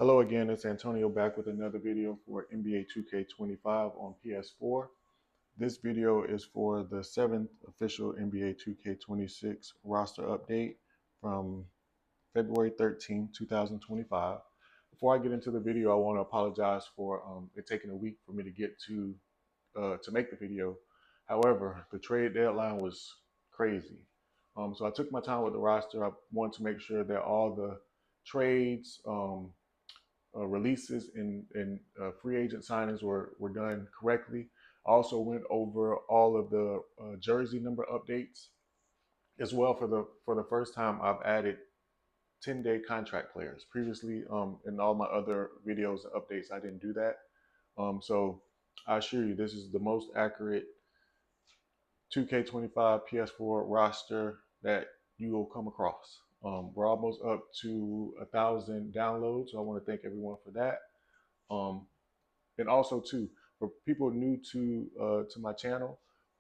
Hello again, it's Antonio back with another video for NBA 2K25 on PS4. This video is for the 7th official NBA 2K26 roster update from February 13, 2025. Before I get into the video, I want to apologize for it taking a week for me to get to make the video. However, the trade deadline was crazy. So I took my time with the roster. I wanted to make sure that all the trades, releases and free agent signings were done correctly. I also went over all of the jersey number updates as well. For the first time, I've added 10-day contract players. Previously, in all my other videos and updates, I didn't do that. So I assure you, this is the most accurate 2K25 PS4 roster that you will come across. We're almost up to 1,000 downloads, so I want to thank everyone for that. And also too, for people new to my channel,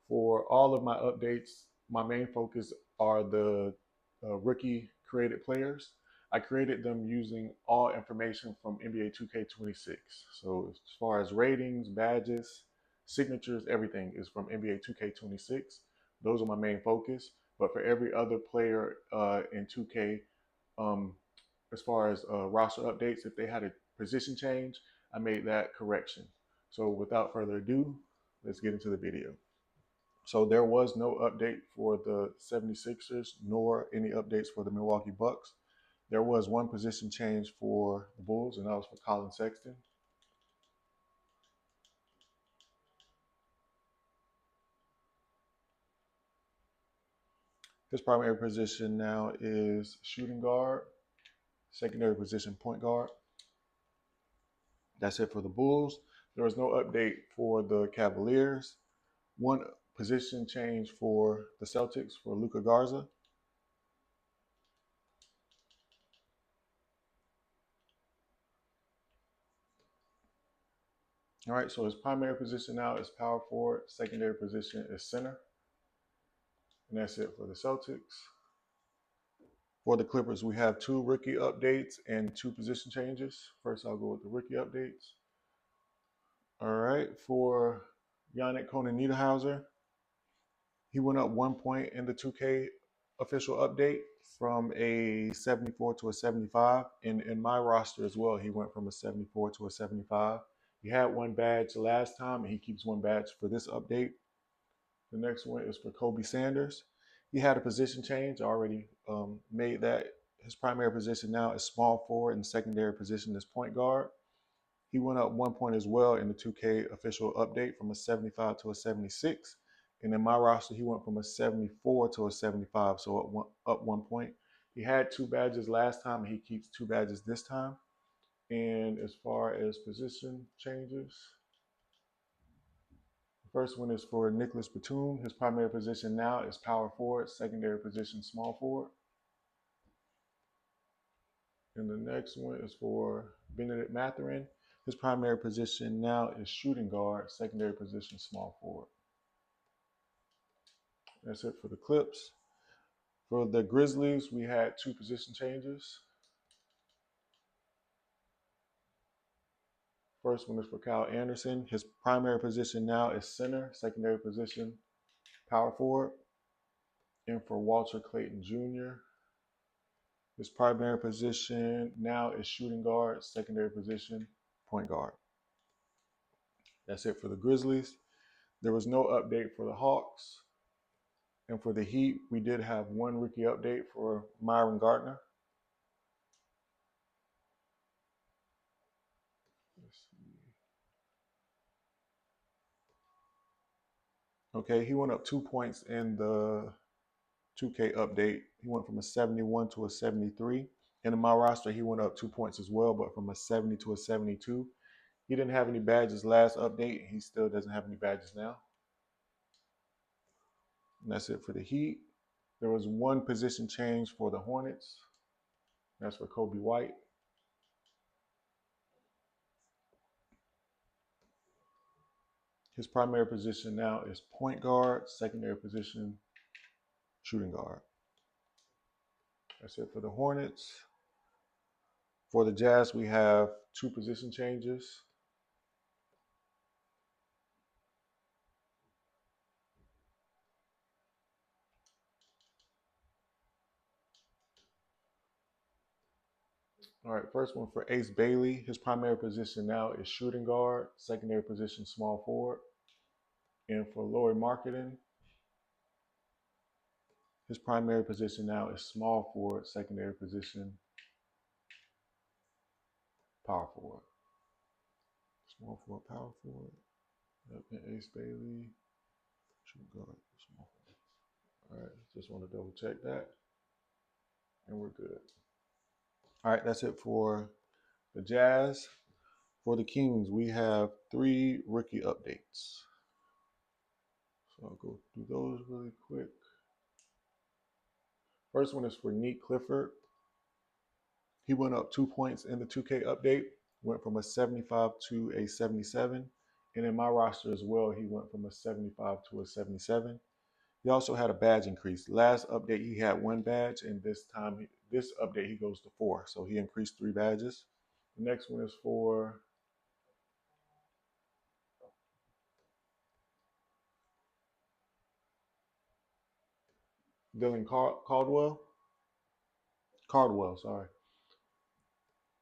for all of my updates, my main focus are the rookie created players. I created them using all information from NBA 2K26. So as far as ratings, badges, signatures, everything is from NBA 2K26. Those are my main focus. But for every other player in 2K, as far as roster updates, if they had a position change, I made that correction. So without further ado, let's get into the video. So there was no update for the 76ers, nor any updates for the Milwaukee Bucks. There was one position change for the Bulls, and that was for Colin Sexton. His primary position now is shooting guard, secondary position point guard. That's it for the Bulls. There was no update for the Cavaliers. One position change for the Celtics for Luka Garza. All right, so his primary position now is power forward. Secondary position is center. And that's it for the Celtics. For the Clippers, we have 2 rookie updates and 2 position changes. First, I'll go with the rookie updates. All right, for Yannick Konan-Niederhauser, he went up 1 point in the 2K official update from a 74 to a 75. And in my roster as well, he went from a 74 to a 75. He had 1 badge last time, and he keeps 1 badge for this update. The next one is for Kobe Sanders. He had a position change. I already made that. His primary position now is small forward, and secondary position is point guard. He went up 1 point as well in the 2K official update from a 75 to a 76. And in my roster, he went from a 74 to a 75, so up 1 point. He had 2 badges last time, and he keeps 2 badges this time. And as far as position changes, the first one is for Nicholas Batum. His primary position now is power forward, secondary position small forward. And the next one is for Benedict Mathurin. His primary position now is shooting guard, secondary position small forward. That's it for the Clips. For the Grizzlies, we had 2 position changes. First one is for Kyle Anderson. His primary position now is center, secondary position power forward. And for Walter Clayton Jr., his primary position now is shooting guard, secondary position point guard. That's it for the Grizzlies. There was no update for the Hawks. And for the Heat, we did have 1 rookie update for Myron Gardner. Okay, he went up 2 points in the 2K update. He went from a 71 to a 73. And in my roster, he went up 2 points as well, but from a 70 to a 72. He didn't have any badges last update. He still doesn't have any badges now. And that's it for the Heat. There was 1 position change for the Hornets. That's for Kobe White. His primary position now is point guard, secondary position shooting guard. That's it for the Hornets. For the Jazz, we have 2 position changes. All right, first one for Ace Bailey. His primary position now is shooting guard, secondary position small forward. And for Lori Marketing, his primary position now is small forward, secondary position power forward. Small forward, power forward. Yep, and Ace Bailey, shooting guard, small forward. All right, just want to double check that. And we're good. All right, that's it for the Jazz. For the Kings, we have 3 rookie updates. So I'll go through those really quick. First one is for Neat Clifford. He went up 2 points in the 2K update, went from a 75 to a 77. And in my roster as well, he went from a 75 to a 77. He also had a badge increase. Last update, he had 1 badge, and this update, he goes to 4. So he increased 3 badges. The next one is for Dylan Cardwell, sorry.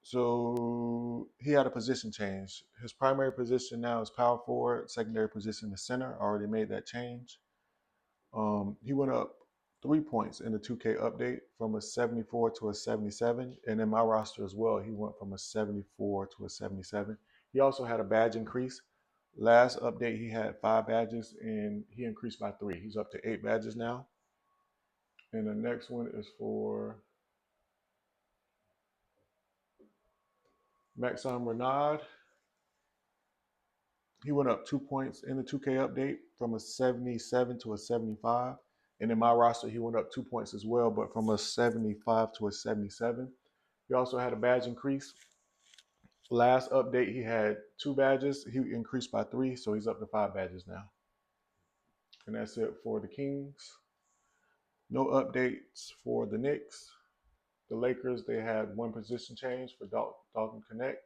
So he had a position change. His primary position now is power forward, secondary position is center. I already made that change. He went up 3 points in the 2K update from a 74 to a 77. And in my roster as well, he went from a 74 to a 77. He also had a badge increase. Last update, he had 5 badges and he increased by 3. He's up to 8 badges now. And the next one is for Maxime Renaud. He went up 2 points in the 2K update from a 77 to a 75. And in my roster, he went up 2 points as well, but from a 75 to a 77. He also had a badge increase. Last update, he had 2 badges. He increased by 3, so he's up to 5 badges now. And that's it for the Kings. No updates for the Knicks. The Lakers, they had 1 position change for Dalton Connect.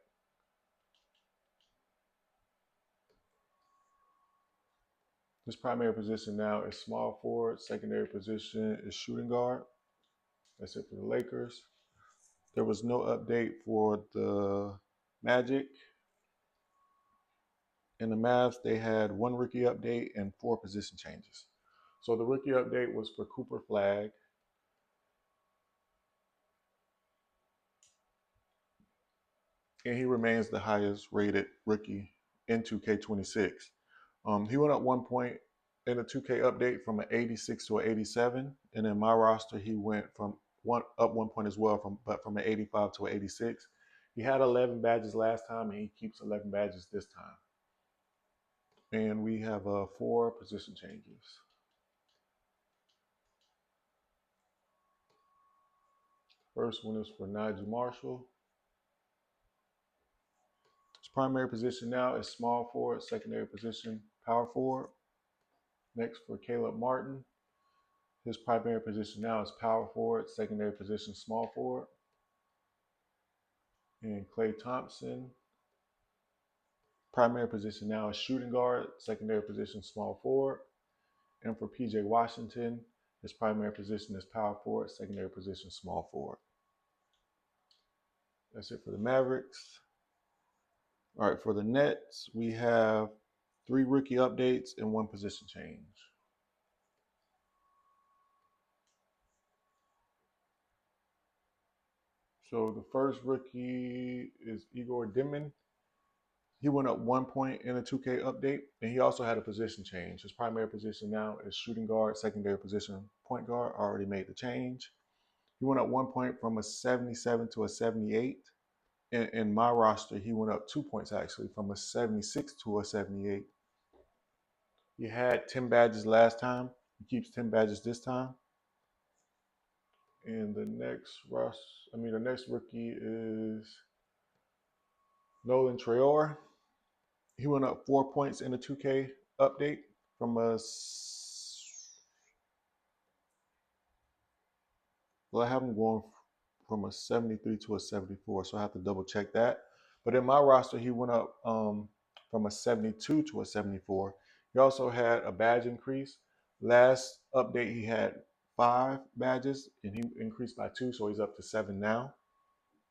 His primary position now is small forward. Secondary position is shooting guard. That's it for the Lakers. There was no update for the Magic. In the Mavs, they had 1 rookie update and 4 position changes. So the rookie update was for Cooper Flagg. And he remains the highest rated rookie in 2K26. He went up 1 point in the 2K update from an 86 to an 87. And in my roster, he went from up 1 point as well, from an 85 to an 86. He had 11 badges last time, and he keeps 11 badges this time. And we have 4 position changes. First one is for Nigel Marshall. His primary position now is small forward, secondary position power forward. Next for Caleb Martin. His primary position now is power forward, secondary position small forward. And Klay Thompson. Primary position now is shooting guard, secondary position small forward. And for PJ Washington, his primary position is power forward, secondary position small forward. That's it for the Mavericks. All right, for the Nets, we have 3 rookie updates and 1 position change. So the first rookie is Igor Dimin. He went up 1 point in a 2K update, and he also had a position change. His primary position now is shooting guard, secondary position point guard. I already made the change. He went up 1 point from a 77 to a 78. In my roster, he went up 2 points actually from a 76 to a 78. He had 10 badges last time. He keeps 10 badges this time. And the next rookie is Nolan Traore. He went up 4 points in the 2K update from I have him going from a 73 to a 74. So I have to double check that. But in my roster, he went up from a 72 to a 74. He also had a badge increase. Last update, he had 5 badges, and he increased by 2, so he's up to 7 now.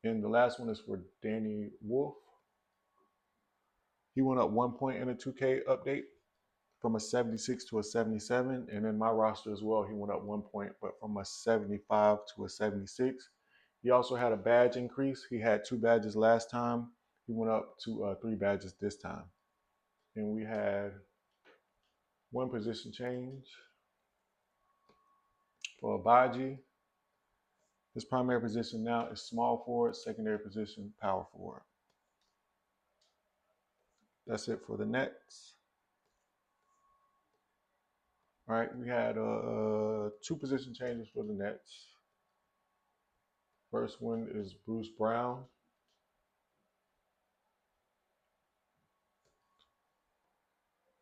And the last one is for Danny Wolf. He went up 1 point in a 2K update from a 76 to a 77. And in my roster as well, he went up 1 point, but from a 75 to a 76. He also had a badge increase. He had 2 badges last time. He went up to 3 badges this time. And we had 1 position change for Abaji. His primary position now is small forward, secondary position, power forward. That's it for the Nets. All right, we had 2 position changes for the Nets. First one is Bruce Brown.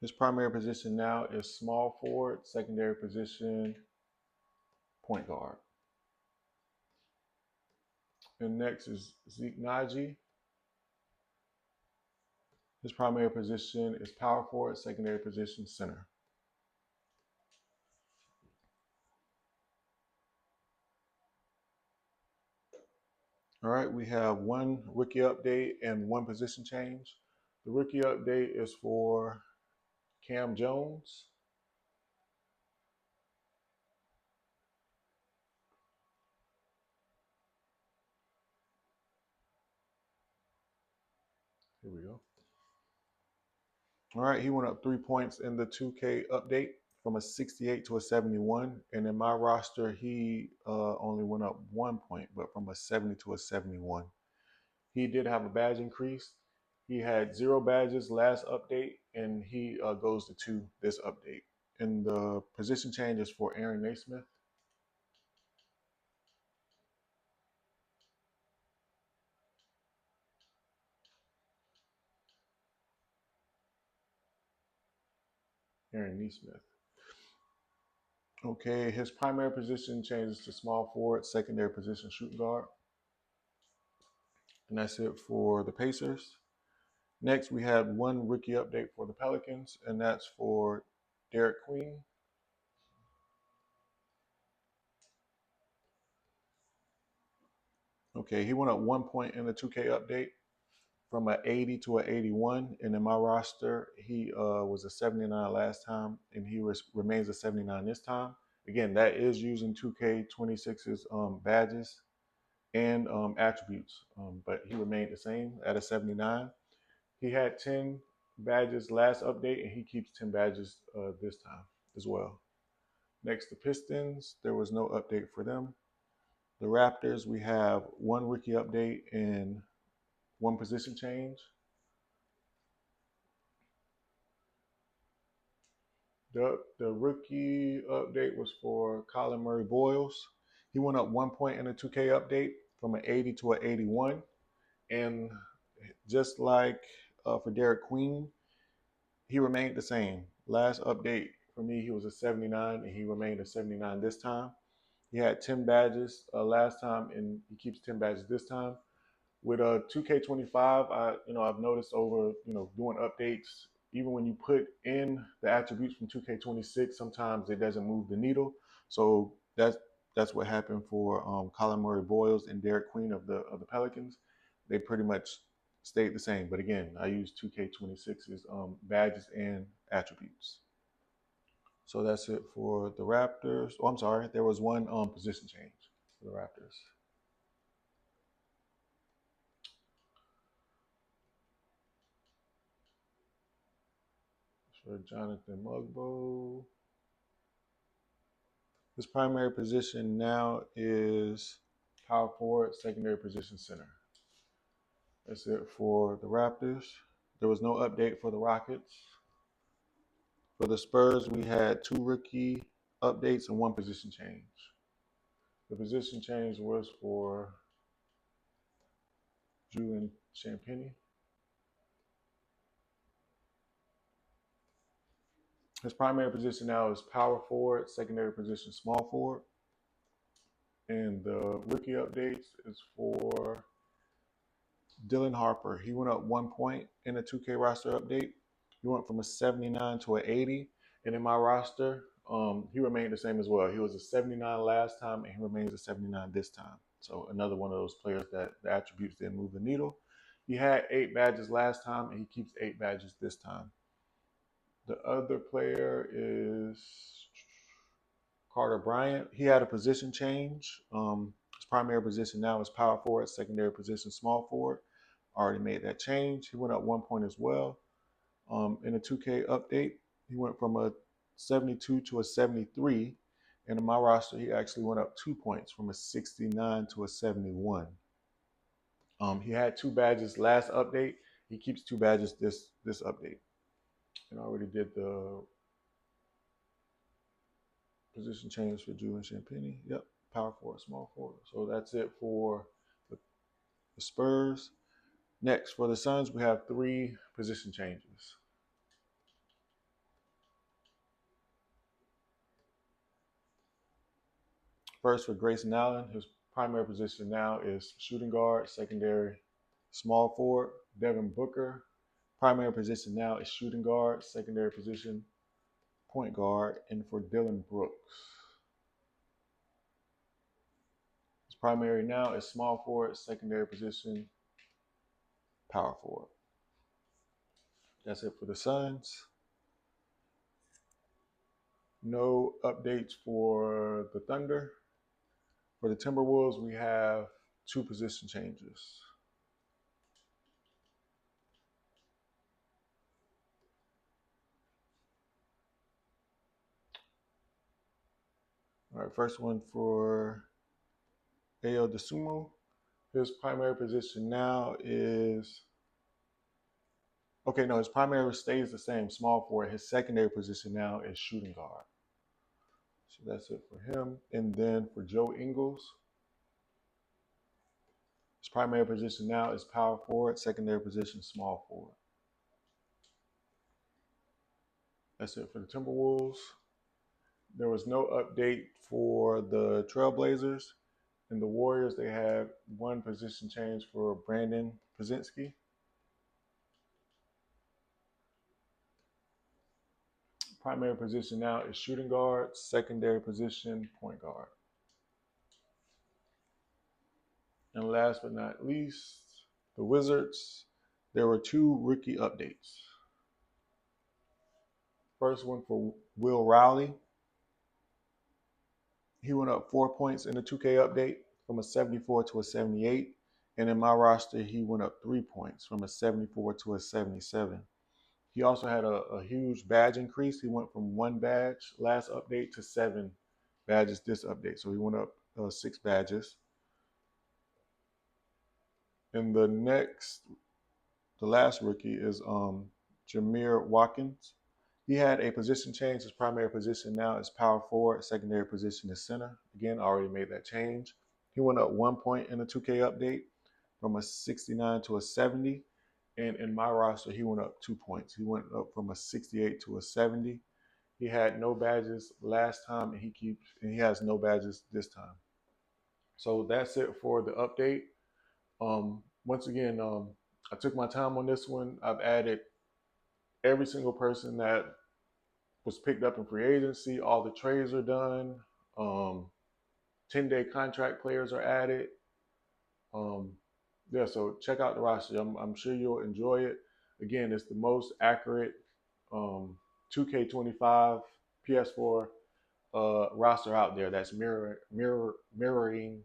His primary position now is small forward, secondary position, point guard. And next is Zeke Naji. His primary position is power forward, secondary position, center. All right, we have 1 rookie update and 1 position change. The rookie update is for Cam Jones. Here we go. All right, he went up 3 points in the 2K update from a 68 to a 71. And in my roster, he only went up 1 point, but from a 70 to a 71. He did have a badge increase. He had 0 badges last update, and he goes to 2 this update. And the position change is for Aaron Naismith. Aaron Naismith. Okay, his primary position changes to small forward, secondary position shooting guard. And that's it for the Pacers. Next, we had 1 rookie update for the Pelicans, and that's for Derek Queen. Okay, he went up 1 point in the 2K update from an 80 to an 81. And in my roster, he was a 79 last time, and he remains a 79 this time. Again, that is using 2K26's badges and attributes, but he remained the same at a 79. He had 10 badges last update, and he keeps 10 badges this time as well. Next, the Pistons. There was no update for them. The Raptors, we have 1 rookie update and 1 position change. The rookie update was for Colin Murray Boyles. He went up 1 point in the 2K update from an 80 to an 81. And just like for Derek Queen, he remained the same. Last update for me, he was a 79, and he remained a 79 this time. He had 10 badges last time, and he keeps 10 badges this time. With 2K25, I've noticed over doing updates, even when you put in the attributes from 2K26, sometimes it doesn't move the needle. So that's what happened for Colin Murray Boyles and Derek Queen of the Pelicans. They pretty much stayed the same. But again, I use 2K26's badges and attributes. So that's it for the Raptors. Oh, I'm sorry. There was 1 position change for the Raptors. For Jonathan Mugbo. His primary position now is power forward, secondary position center. That's it for the Raptors. There was no update for the Rockets. For the Spurs, we had 2 rookie updates and 1 position change. The position change was for Julian Champagnie. His primary position now is power forward, secondary position small forward. And the rookie updates is for Dylan Harper. He went up 1 point in the 2K roster update. He went from a 79 to an 80. And in my roster, he remained the same as well. He was a 79 last time, and he remains a 79 this time. So another one of those players that the attributes didn't move the needle. He had 8 badges last time, and he keeps 8 badges this time. The other player is Carter Bryant. He had a position change. His primary position now is power forward, secondary position small forward. Already made that change. He went up 1 point as well. In a 2K update, he went from a 72 to a 73. And in my roster, he actually went up 2 points from a 69 to a 71. He had 2 badges last update. He keeps 2 badges this update. And I already did the position change for Julian Champagny. Yep, power forward, small forward. So that's it for the Spurs. Next, for the Suns, we have 3 position changes. First, for Grayson Allen, his primary position now is shooting guard, secondary small forward. Devin Booker, primary position now is shooting guard, secondary position point guard. And for Dylan Brooks, his primary now is small forward, secondary position power forward. That's it for the Suns. No updates for the Thunder. For the Timberwolves, we have 2 position changes. All right, first one for Ayo Dosunmu. His primary position now is his primary stays the same, small forward. His secondary position now is shooting guard. So that's it for him. And then for Joe Ingles, his primary position now is power forward, secondary position small forward. That's it for the Timberwolves. There was no update for the Trailblazers. And the Warriors, they have 1 position change for Brandon Pozinski. Primary position now is shooting guard, secondary position point guard. And last but not least, the Wizards, there were 2 rookie updates. First one for Will Rowley. He went up 4 points in the 2K update from a 74 to a 78. And in my roster, he went up 3 points from a 74 to a 77. He also had a huge badge increase. He went from 1 badge last update to 7 badges this update. So he went up 6 badges. And the last rookie is Jameer Watkins. He had a position change. His primary position now is power forward. Secondary position is center. Again, I already made that change. He went up 1 point in the 2K update from a 69 to a 70. And in my roster, he went up 2 points. He went up from a 68 to a 70. He had no badges last time, and he has no badges this time. So that's it for the update. Once again, I took my time on this one. I've added every single person that was picked up in free agency. All the trades are done. 10-day contract players are added. So check out the roster. I'm sure you'll enjoy it. Again, it's the most accurate 2K25 PS4 roster out there. That's mirroring NBA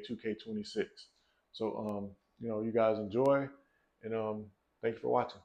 2K26. So you guys enjoy, and thank you for watching.